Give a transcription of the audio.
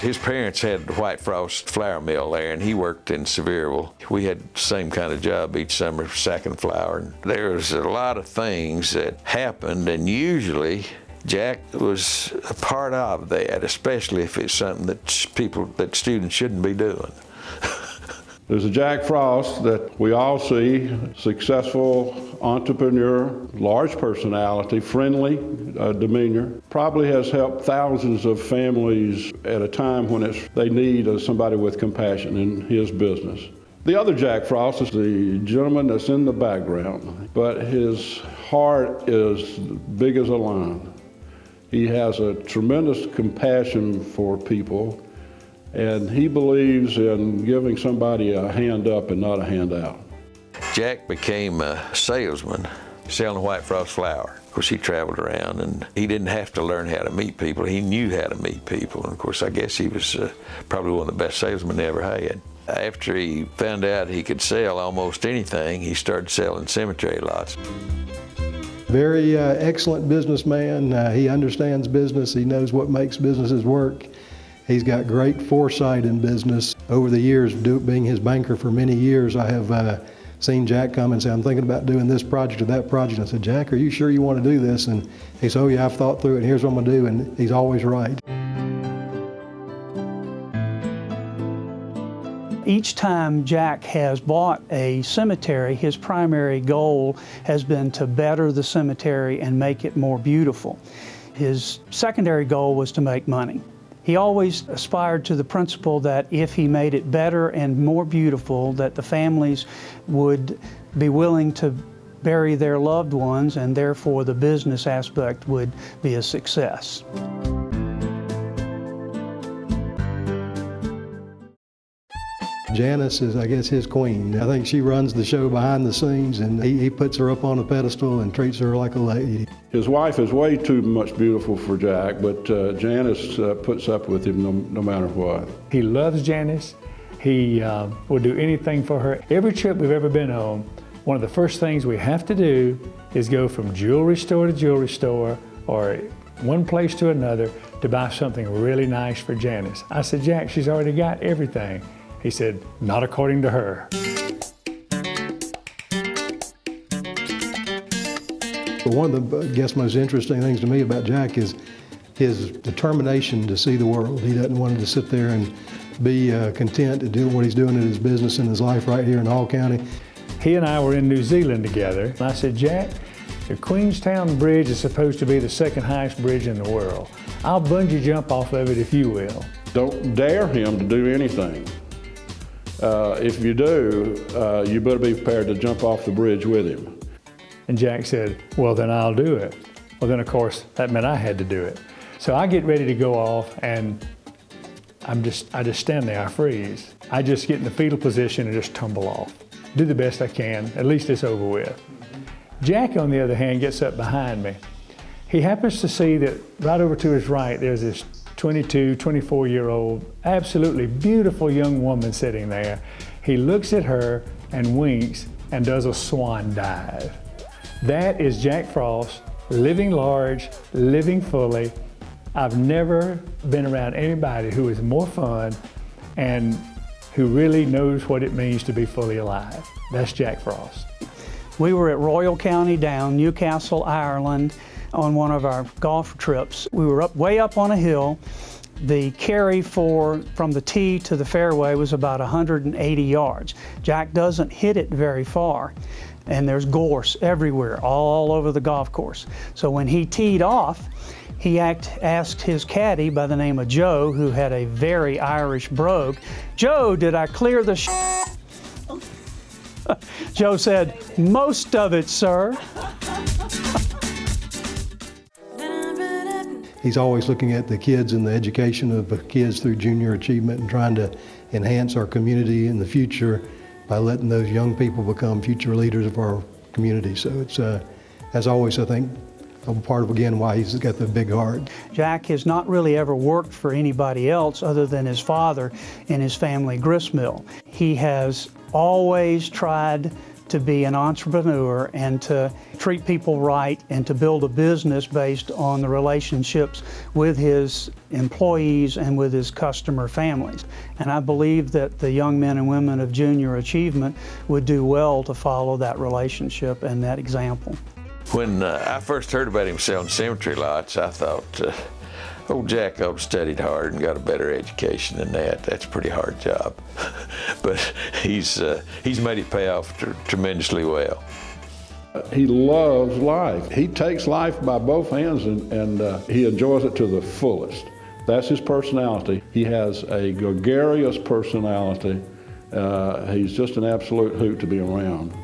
His parents had the White Frost flour mill there, and he worked in Sevierville. We had the same kind of job each summer, sacking flour. And there was a lot of things that happened, and usually Jack was a part of that, especially if it's something that students shouldn't be doing. There's a Jack Frost that we all see, successful entrepreneur, large personality, friendly demeanor, probably has helped thousands of families at a time when they need somebody with compassion in his business. The other Jack Frost is the gentleman that's in the background, but his heart is big as a lion. He has a tremendous compassion for people, and he believes in giving somebody a hand up and not a hand out. Jack became a salesman selling White Frost flour. Of course, he traveled around, and he didn't have to learn how to meet people. He knew how to meet people. And of course, I guess he was probably one of the best salesmen they ever had. After he found out he could sell almost anything, he started selling cemetery lots. Very excellent businessman. He understands business. He knows what makes businesses work. He's got great foresight in business. Over the years, being his banker for many years, I have seen Jack come and say, I'm thinking about doing this project or that project. I said, Jack, are you sure you want to do this? And he said, oh yeah, I've thought through it, and here's what I'm going to do, and he's always right. Each time Jack has bought a cemetery, his primary goal has been to better the cemetery and make it more beautiful. His secondary goal was to make money. He always aspired to the principle that if he made it better and more beautiful, that the families would be willing to bury their loved ones, and therefore the business aspect would be a success. Janice is, I guess, his queen. I think she runs the show behind the scenes, and he puts her up on a pedestal and treats her like a lady. His wife is way too much beautiful for Jack, but Janice puts up with him no matter what. He loves Janice. He will do anything for her. Every trip we've ever been on, one of the first things we have to do is go from jewelry store to jewelry store or one place to another to buy something really nice for Janice. I said, Jack, she's already got everything. He said, not according to her. One of the, I guess, most interesting things to me about Jack is his determination to see the world. He doesn't want to sit there and be content to do what he's doing in his business and his life right here in Hall County. He and I were in New Zealand together, and I said, Jack, the Queenstown Bridge is supposed to be the second highest bridge in the world. I'll bungee jump off of it if you will. Don't dare him to do anything. If you do, you better be prepared to jump off the bridge with him. And Jack said, well, then I'll do it. Well, then, of course, that meant I had to do it. So I get ready to go off, and I just stand there, I freeze. I just get in the fetal position and just tumble off. Do the best I can, at least it's over with. Jack, on the other hand, gets up behind me. He happens to see that right over to his right, there's this 22, 24-year-old, absolutely beautiful young woman sitting there. He looks at her and winks and does a swan dive. That is Jack Frost, living large, living fully. I've never been around anybody who is more fun and who really knows what it means to be fully alive. That's Jack Frost. We were at Royal County Down, Newcastle, Ireland, on one of our golf trips. We were way up on a hill. The carry from the tee to the fairway was about 180 yards. Jack doesn't hit it very far, and there's gorse everywhere, all over the golf course. So when he teed off, he asked his caddy by the name of Joe, who had a very Irish brogue, Joe, did I clear the Joe said, most of it, sir. He's always looking at the kids and the education of the kids through junior achievement and trying to enhance our community in the future by letting those young people become future leaders of our community. So it's, as always, I think, a part of, again, why he's got the big heart. Jack has not really ever worked for anybody else other than his father and his family gristmill. He has always tried to be an entrepreneur and to treat people right and to build a business based on the relationships with his employees and with his customer families. And I believe that the young men and women of junior achievement would do well to follow that relationship and that example. When I first heard about him selling cemetery lots, I thought, old Jack ought to studied hard and got a better education than that. That's a pretty hard job. But he's made it pay off tremendously well. He loves life. He takes life by both hands and he enjoys it to the fullest. That's his personality. He has a gregarious personality. He's just an absolute hoot to be around.